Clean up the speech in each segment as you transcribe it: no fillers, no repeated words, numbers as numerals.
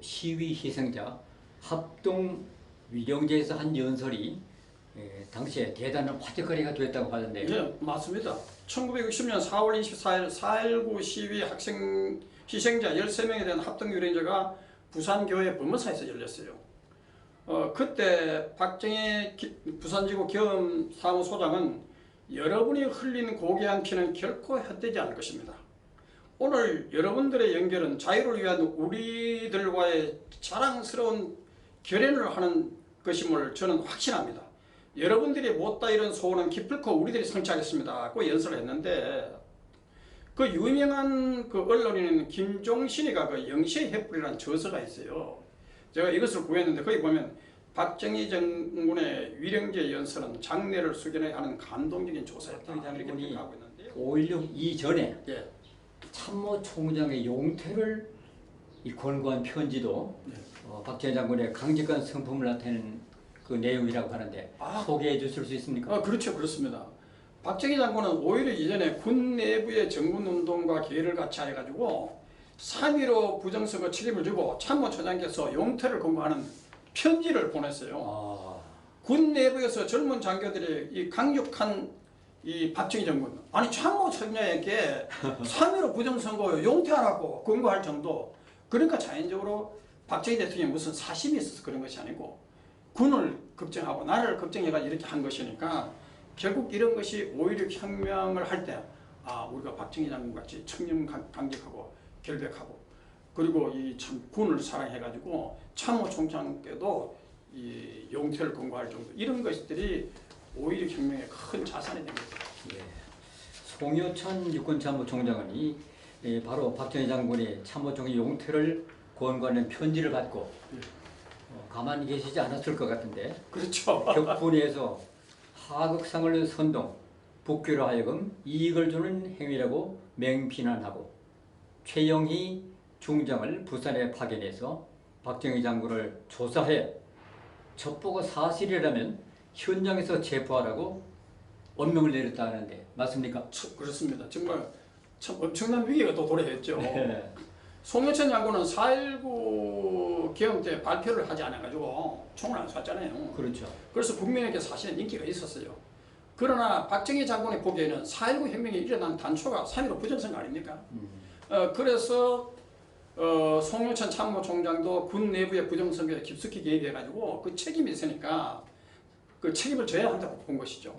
시위 희생자 합동 위령제에서 한 연설이 당시에 대단한 화제거리가 됐다고 하던데요. 네, 맞습니다. 1960년 4월 24일 4.19 시위 희생자 13명에 대한 합동 위령제가 부산교회 법무사에서 열렸어요. 그때 박정희 부산지구 계엄사무소장은 여러분이 흘린 고귀한 피는 결코 헛되지 않을 것입니다. 오늘 여러분들의 연결은 자유를 위한 우리들과의 자랑스러운 결연을 하는 것임을 저는 확신합니다. 여러분들이 못다 이룬 소원은 기필코 우리들이 성취하겠습니다. 고 연설을 했는데 그 유명한 그 언론인 김종신이가 그 영시의 횃불이라는 저서가 있어요. 제가 이것을 구했는데 거기 보면 박정희 장군의 위령제 연설은 장래를 숙연해야 하는 감동적인 조사였다. 이렇게 평가하고 있는데요. 5.16 이전에 참모총장의 용퇴를 권고한 편지도 박정희 장군의 강직한 성품을 나타내는 그 내용이라고 하는데 소개해 주실 수 있습니까? 그렇죠. 그렇습니다. 박정희 장군은 오히려 이전에 군 내부의 정군운동과 계획을 같이 해가지고 3.15 부정선거 책임을 지고 참모총장께서 용퇴를 권고하는 편지를 보냈어요. 군 내부에서 젊은 장교들이 이 강력한 이 박정희 장군, 아니 참모총장에게 3.15 부정선거 용퇴하라고 권고할 정도. 그러니까 자연적으로 박정희 대통령이 무슨 사심이 있어서 그런 것이 아니고 군을 걱정하고 나라를 걱정해가 이렇게 한 것이니까 결국 이런 것이 5.16 혁명을 할 때 우리가 박정희 장군같이 청렴 강직하고 결백하고 그리고 이 참 군을 사랑해가지고 참모총장께도 이 용퇴를 권고할 정도 이런 것들이 5.16 혁명의 큰 자산이 된 거죠. 송효천 육군참모총장은 바로 박정희 장군이 참모총장 용퇴를 권고하는 편지를 받고 가만히 계시지 않았을 것 같은데. 그렇죠. 격분에서 하극상을 선동, 북교로 하여금 이익을 주는 행위라고 맹비난하고 최영희 중장을 부산에 파견해서 박정희 장군을 조사해 첩보가 사실이라면 현장에서 체포하라고 엄명을 내렸다 하는데 맞습니까? 그렇습니다. 정말 참 엄청난 위기가 또 도래했죠. 송효천 장군은 4.19 계엄 때 발표를 하지 않아가지고 총을 안 쐈잖아요. 그렇죠. 그래서 국민에게 사실은 인기가 있었어요. 그러나 박정희 장군이 보기에는 4.19 혁명이 일어난 단초가 3.15 부정선거 아닙니까? 그래서 송효천 참모총장도 군 내부의 부정선거에 깊숙이 개입해가지고 그 책임이 있으니까 그 책임을 져야 한다고 본 것이죠.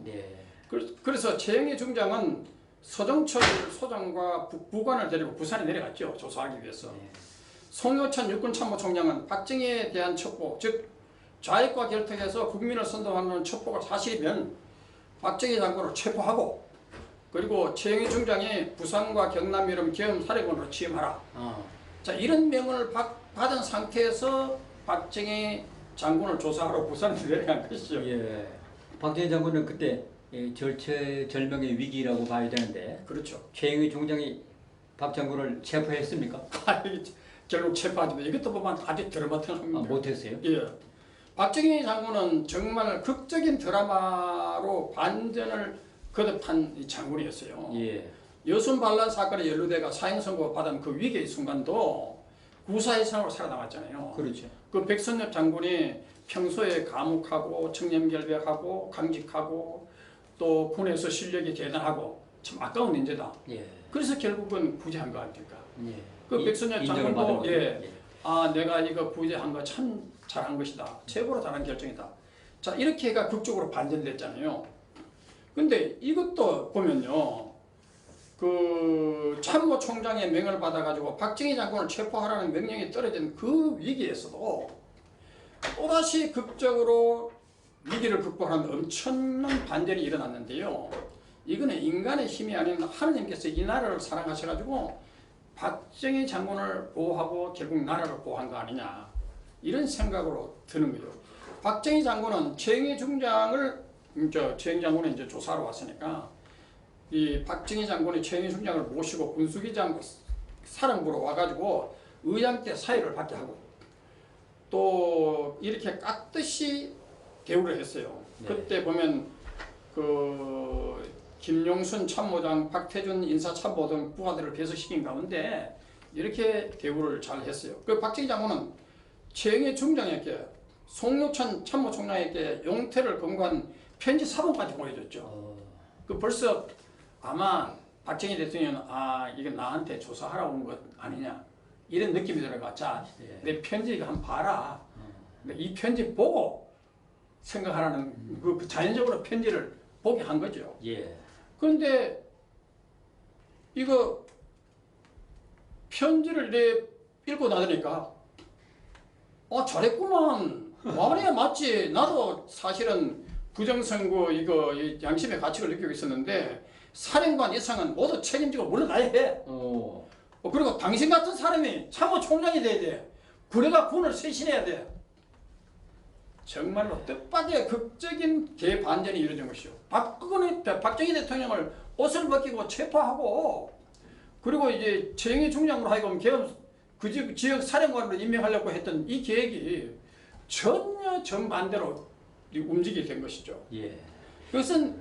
그래서 최영희 중장은 서정철 소장과 부관을 데리고 부산에 내려갔죠. 조사하기 위해서. 송효천 육군참모총장은 박정희에 대한 첩보, 즉 좌익과 결탁해서 국민을 선동하는 첩보가 사실이면 박정희 장군을 체포하고 그리고 최영희 중장이 부산과 경남 이름 계엄 사령관으로 취임하라. 자, 이런 명을 받은 상태에서 박정희 장군을 조사하러 부산에 내려간 것이죠. 박정희 장군은 그때 절체절명의 위기라고 봐야 되는데. 그렇죠. 최영희 중장이 박 장군을 체포했습니까? 결국 체포하지만 이것도 보면 아주 드라마틱합니다. 못했어요? 박정희 장군은 정말 극적인 드라마로 반전을 거듭한 장군이었어요. 여순 반란 사건에 연루돼가 사형 선고 받은 그 위기의 순간도 구사의 삶으로 살아남았잖아요. 그렇죠. 그 백선엽 장군이 평소에 감옥하고 청렴결백하고 강직하고 또 군에서 실력이 대단하고 참 아까운 인재다. 그래서 결국은 구제한 거 아닙니까? 그 백선엽 장군도 내가 이거 구제한 거 참 잘한 것이다. 최고로 잘한 결정이다. 자, 이렇게 해가 극적으로 반전됐잖아요. 근데 이것도 보면요. 그 참모총장의 명을 받아가지고 박정희 장군을 체포하라는 명령이 떨어진 그 위기에서도 또다시 극적으로 위기를 극복하는 엄청난 반전이 일어났는데요. 이거는 인간의 힘이 아닌 하느님께서 이 나라를 사랑하셔가지고 박정희 장군을 보호하고 결국 나라를 보호한 거 아니냐 이런 생각으로 드는 거죠. 박정희 장군은 최영희 중장을 최영희 장군이 이제 조사하러 왔으니까 이 박정희 장군이 최영희 중장을 모시고 군수기장 사령부로 와가지고 의장 때 사회를 받게 하고 또 이렇게 깍듯이 대우를 했어요. 그때 보면 그 김용순 참모장, 박태준 인사참모 등 부하들을 배석시킨 가운데 이렇게 대우를 잘 했어요. 그 박정희 장군은 최영애 중장에게 송유천 참모총장에게 용태를 권고한 편지 사본까지 보내줬죠. 그 벌써 아마 박정희 대통령은 이거 나한테 조사하라고 온 것 아니냐 이런 느낌이 들어가. 자, 내 편지 이거 한번 봐라. 이 편지 보고 생각하라는 그 자연적으로 편지를 보게 한 거죠. 예. 그런데 이거 편지를 읽고 나더니까 잘했구만. 말이야 맞지. 나도 사실은 부정선거 이거 양심의 가책을 느끼고 있었는데 사령관 이상은 모두 책임지고 물러나야 해. 그리고 당신 같은 사람이 참모총장이 돼야 돼. 그래가 군을 쇄신해야 돼. 정말로 뜻밖의 극적인 대반전이 이루어진 것이죠. 박정희 대통령을 옷을 벗기고 체포하고 그리고 이제 최영희 중장으로 하여금 그 지역 사령관으로 임명하려고 했던 이 계획이 전혀 정반대로 움직이게 된 것이죠. 예. 그것은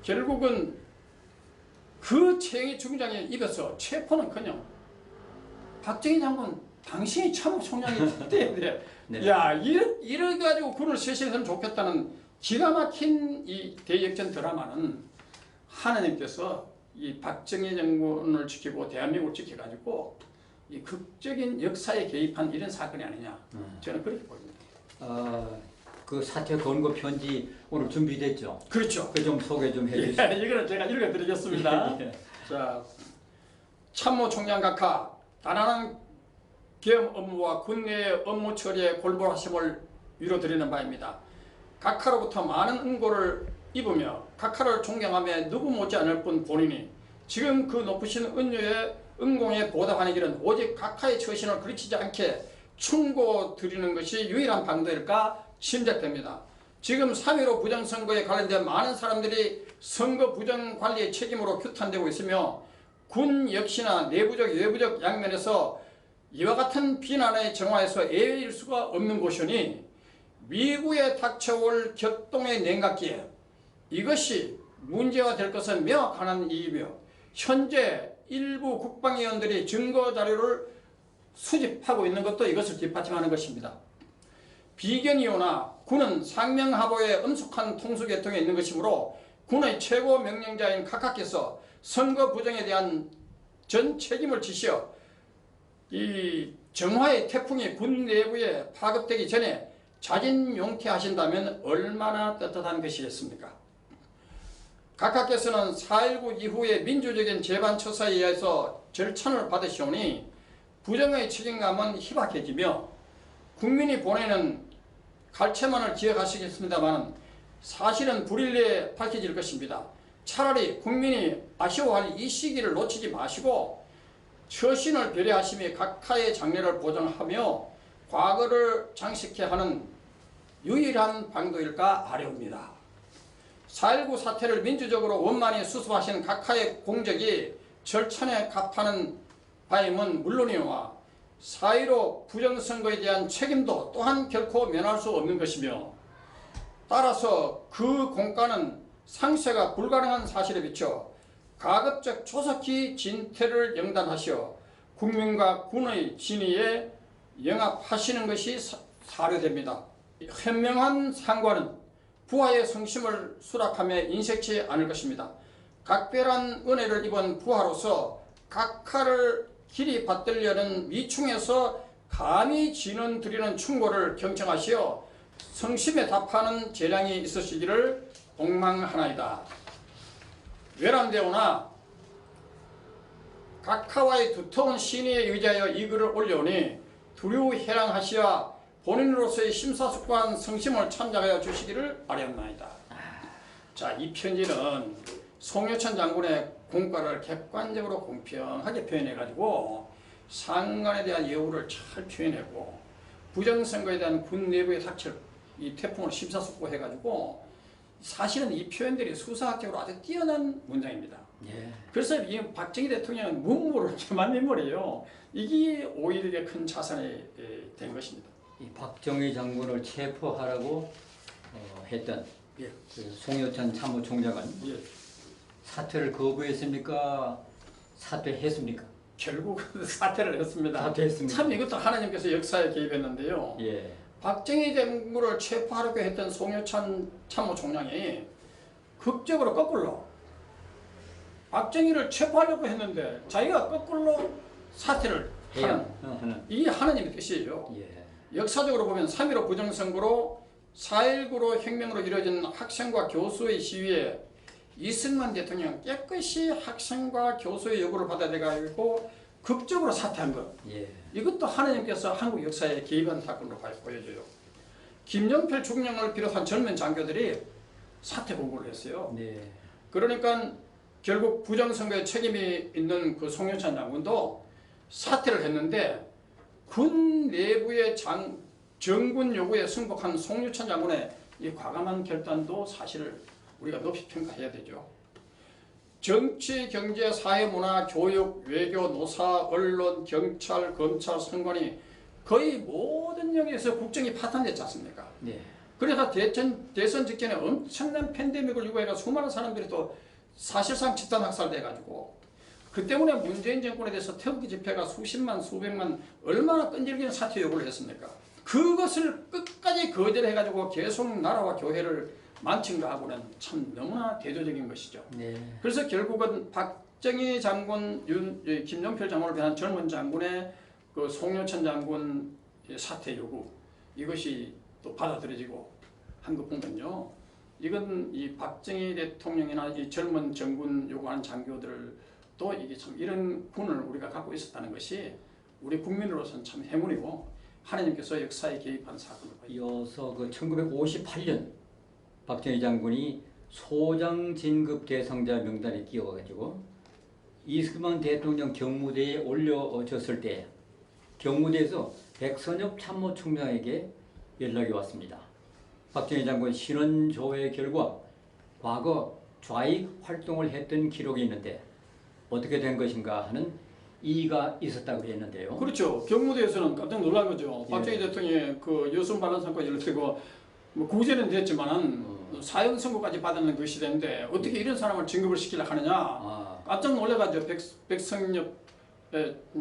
결국은 그 최영희 중장의 입에서 체포는커녕 박정희 장군 당신이 참모총장이 돼야 돼. 네. 야 이래가지고 군을 쇄신했으면 좋겠다는 기가 막힌 이 대역전 드라마는 하나님께서 이 박정희 장군을 지키고 대한민국을 지켜가지고 이 극적인 역사에 개입한 이런 사건이 아니냐. 저는 그렇게 보입니다. 그 사퇴 권고 편지 오늘 준비됐죠? 그렇죠. 그 좀 소개 좀 해주시죠. 이거는 제가 읽어드리겠습니다. 예. 자, 참모총장 각하 단안한 계엄 업무와 군내의 업무 처리에 골몰하심을 위로드리는 바입니다. 각하로부터 많은 은고를 입으며 각하를 존경하며 누구 못지않을 뿐 본인이 지금 그 높으신 은공에 보답하는 길은 오직 각하의 처신을 그르치지 않게 충고드리는 것이 유일한 방도일까 심작됩니다. 지금 3.15 부정선거에 관련된 많은 사람들이 선거 부정관리의 책임으로 규탄되고 있으며 군 역시나 내부적 외부적 양면에서 이와 같은 비난의 정화에서 예외일 수가 없는 곳이니 미국에 닥쳐올 격동의 냉각기에 이것이 문제가 될 것은 명확한 이유며 현재 일부 국방위원들이 증거자료를 수집하고 있는 것도 이것을 뒷받침하는 것입니다. 비견이오나 군은 상명하복의 엄숙한 통수계통에 있는 것이므로 군의 최고 명령자인 각하께서 선거 부정에 대한 전 책임을 지시어 이 정화의 태풍이 군 내부에 파급되기 전에 자진용퇴하신다면 얼마나 떳떳한 것이겠습니까? 각하께서는 4.19 이후의 민주적인 재반처사에 의해서 절찬을 받으시오니 부정의 책임감은 희박해지며 국민이 보내는 갈채만을 기억하시겠습니다만 사실은 불일 내에 밝혀질 것입니다. 차라리 국민이 아쉬워할 이 시기를 놓치지 마시고 처신을 배려하시며 각하의 장래를 보장하며 과거를 장식해야 하는 유일한 방도일까 아뢰옵니다. 4.19 사태를 민주적으로 원만히 수습하신 각하의 공적이 절찬에 값하는 바임은 물론이오나 4.15 부정선거에 대한 책임도 또한 결코 면할 수 없는 것이며 따라서 그 공과는 상쇄가 불가능한 사실에 비춰 가급적 조속히 진퇴를 영단하시어 국민과 군의 진위에 영합하시는 것이 사료됩니다. 현명한 상관은 부하의 성심을 수락하며 인색치 않을 것입니다. 각별한 은혜를 입은 부하로서 각하를 길이 받들려는 미충에서 감히 진언 드리는 충고를 경청하시어 성심에 답하는 재량이 있으시기를 공망하나이다. 외람되오나 각하와의 두터운 신의에 의지하여 이 글을 올려오니 두려워해랑하시와 본인으로서의 심사숙고한 성심을 참작하여 주시기를 아뢰옵나이다. 자, 이 편지는 송유천 장군의 공과를 객관적으로 공평하게 표현해가지고 상관에 대한 예우를 잘 표현하고 부정선거에 대한 군 내부의 닥칠 이 태풍을 심사숙고해가지고 사실은 이 표현들이 수사학적으로 아주 뛰어난 문장입니다. 예. 그래서 이 박정희 대통령은 문무를 겸한 인물이에요. 이게 오히려 큰 자산이 된 것입니다. 이 박정희 장군을 체포하라고 했던 예. 그 송유천 참모총장은 예. 사퇴를 거부했습니까? 사퇴했습니까? 결국 사퇴를 했습니다. 사퇴했습니다. 참 이것도 하나님께서 역사에 개입했는데요. 예. 박정희 정부를 체포하려고 했던 송유찬 참모총장이 극적으로 거꾸로 박정희를 체포하려고 했는데 자기가 거꾸로 사퇴를 하는 이게 하나님의 뜻이에요. 예. 역사적으로 보면 3.15 부정선거로 4.19로 혁명으로 이루어진 학생과 교수의 시위에 이승만 대통령 깨끗이 학생과 교수의 요구를 받아들여가지고 극적으로 사퇴한 것. 예. 이것도 하나님께서 한국 역사에 개입한 사건으로 보여져요. 김용필 중령을 비롯한 젊은 장교들이 사퇴 공고를 했어요. 네. 그러니까 결국 부정선거에 책임이 있는 그 송유찬 장군도 사퇴를 했는데 군 내부의 정군 요구에 승복한 송유찬 장군의 이 과감한 결단도 사실을 우리가 높이 평가해야 되죠. 정치, 경제, 사회, 문화, 교육, 외교, 노사, 언론, 경찰, 검찰, 선관위 거의 모든 영역에서 국정이 파탄됐지 않습니까? 네. 그래서 대선 직전에 엄청난 팬데믹을 유발해서 수많은 사람들이 또 사실상 집단 학살돼가지고 그 때문에 문재인 정권에 대해서 태극기 집회가 수십만, 수백만 얼마나 끈질긴 사퇴 요구를 했습니까? 그것을 끝까지 거절해가지고 계속 나라와 교회를 만칭가하고는 참 너무나 대조적인 것이죠. 네. 그래서 결국은 박정희 장군, 김용필 장군을 비한 젊은 장군의 그 송유찬 장군 사퇴 요구 이것이 또 받아들여지고 한 것 보면요. 이건 이 박정희 대통령이나 이 젊은 정군 요구하는 장교들을 또 이게 참 이런 군을 우리가 갖고 있었다는 것이 우리 국민으로서는 참 행운이고 하나님께서 역사에 개입한 사건을 이어서 그 1958년 박정희 장군이 소장 진급 대상자 명단에 끼워가지고 이승만 대통령 경무대에 올려졌을 때 경무대에서 백선엽 참모총장에게 연락이 왔습니다. 박정희 장군 신원 조회 결과 과거 좌익 활동을 했던 기록이 있는데 어떻게 된 것인가 하는 이의가 있었다고 했는데요. 그렇죠. 경무대에서는 깜짝 놀란 거죠. 예. 박정희 대통령이 그 여순 반란 사건이 연루되고 뭐 구제는 됐지만은 사형 선고까지 받는 것이 되는데 어떻게 이런 사람을 진급을 시키려고 하느냐. 깜짝 놀래가지고 백성엽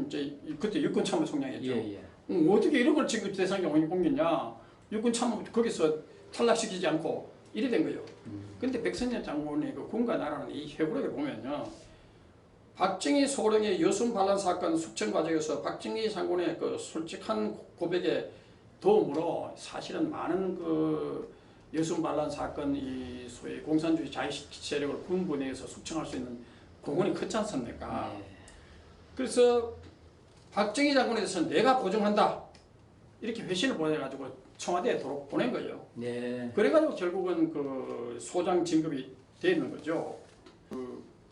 이제 그때 육군 참모총장이었죠. 예. 어떻게 이런 걸 진급 대상에 옮겼냐. 육군 참모 거기서 탈락시키지 않고 이래 된 거예요. 근데 백선엽 장군이 그 군과 나라는 이 해부록에 보면요. 박정희 소령의 여순 반란 사건 숙청 과정에서 박정희 장군의 그 솔직한 고백에 도움으로 사실은 많은 그 여순 반란 사건 이 소위 공산주의 자익 세력을 군부 내에서 숙청할 수 있는 공헌이 컸지 않습니까? 네. 그래서 박정희 장군에 대해서는 내가 보증한다 이렇게 회신을 보내가지고 청와대에 보낸 거예요. 네. 그래가지고 결국은 그 소장 진급이 돼 있는 거죠.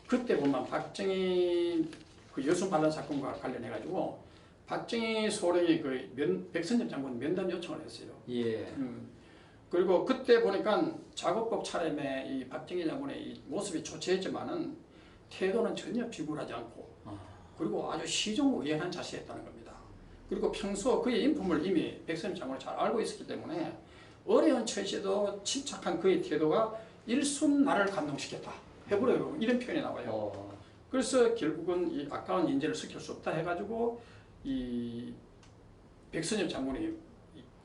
그때 보면 박정희 그 여순 반란 사건과 관련해가지고 박정희 소령이 그 백선엽 장군 면담 요청을 했어요. 예. 그리고 그때 보니까 작업복 차림에 이 박정희 장군의 이 모습이 초췌했지만은 태도는 전혀 비굴하지 않고 그리고 아주 시종의연한 자세였다는 겁니다. 그리고 평소 그의 인품을 이미 백선엽 장군이 잘 알고 있었기 때문에 어려운 처지에도 침착한 그의 태도가 일순 나를 감동시켰다. 해보려고 이런 표현이 나와요. 그래서 결국은 이 아까운 인재를 시킬 수 없다 해가지고 이 백선엽 장군이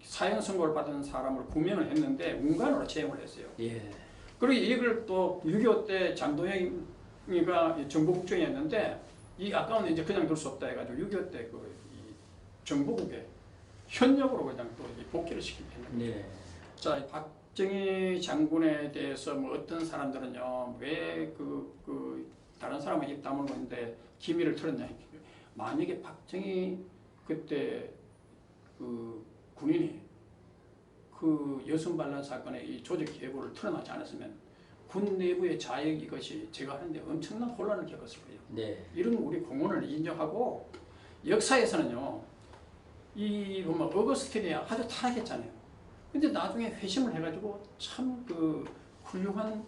사형 선고를 받은 사람을 구명을 했는데 문관으로 채용을 했어요. 예. 그리고 이걸 또 6.25 때 장도영이가 정보국장이었는데 이 아까운 인재 그냥 둘 수 없다 해가지고 6.25 때 그 정보국에 현역으로 그냥 또 복귀를 시켰는데. 네. 자, 박정희 장군에 대해서 뭐 어떤 사람들은요 왜 다른 사람은 입 다물고 있는데 기밀을 털었냐. 만약에 박정희 그때 그 군인이 그 여순 반란 사건의 이 조직 계보를 털어놓지 않았으면 군 내부의 자익 이것이 제가 하는데 엄청난 혼란을 겪었을 거예요. 네. 이런 우리 공헌을 인정하고 역사에서는요 이 보면 어거스틴이 아주 타락했잖아요. 근데 나중에 회심을 해가지고 참 그 훌륭한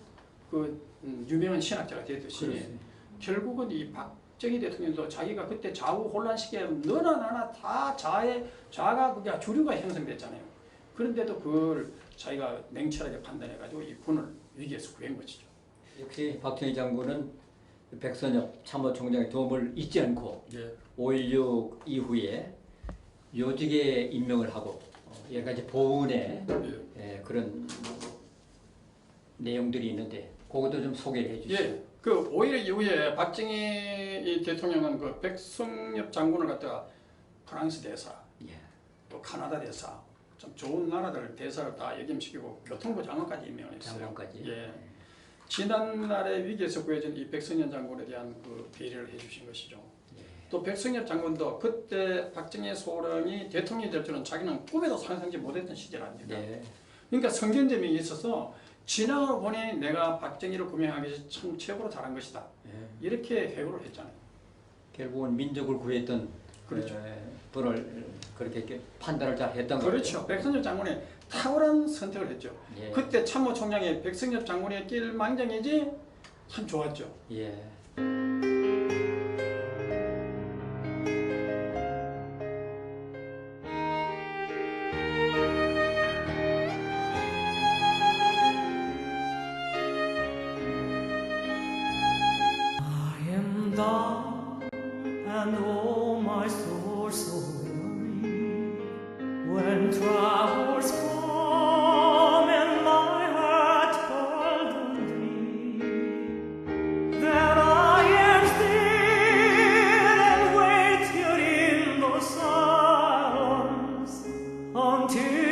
그 유명한 신학자가 되듯이 그렇습니다. 결국은 이 박정희 대통령도 자기가 그때 좌우 혼란 시기에 너나 나나 다 좌가 그게 주류가 형성됐잖아요. 그런데도 그걸 자기가 냉철하게 판단해가지고 이 군을 위기에서 구한 것이죠. 역시 박정희 장군은 백선엽 참모총장의 도움을 잊지 않고 예. 5.16 이후에 요직에 임명을 하고 여러 가지 보훈의 그런 내용들이 있는데 그것도 좀 소개를 해주시죠. 예. 그 5.16 이후에 박정희 이 대통령은 그 백성엽 장군을 갖다가 프랑스 대사, 예. 또 카나다 대사, 좀 좋은 나라들 대사를 다 역임시키고 교통부 장관까지 임명을 했어요. 장관까지. 예. 지난날의 위기에서 구해준 이 백성엽 장군에 대한 그 배려를 해주신 것이죠. 예. 또 백성엽 장군도 그때 박정희 소령이 대통령이 될 줄은 자기는 꿈에도 상상지 못했던 시절 아닙니까? 네. 그러니까 성견제명이 있어서 지나고 보니 내가 박정희를 구명하기 위해서 참 최고로 잘한 것이다. 예. 이렇게 회고를 했잖아요. 결국은 민족을 구했던 그렇죠. 분을 그렇게 판단을 잘 했던 거죠. 그렇죠. 백성엽 장군이 탁월한 선택을 했죠. 예. 그때 참모총장이 백성엽 장군의 길 망정이지 참 좋았죠. 예. I am down and oh my soul so weary when troubles come and my heart burdened thee. Then I am still and wait here in the silence until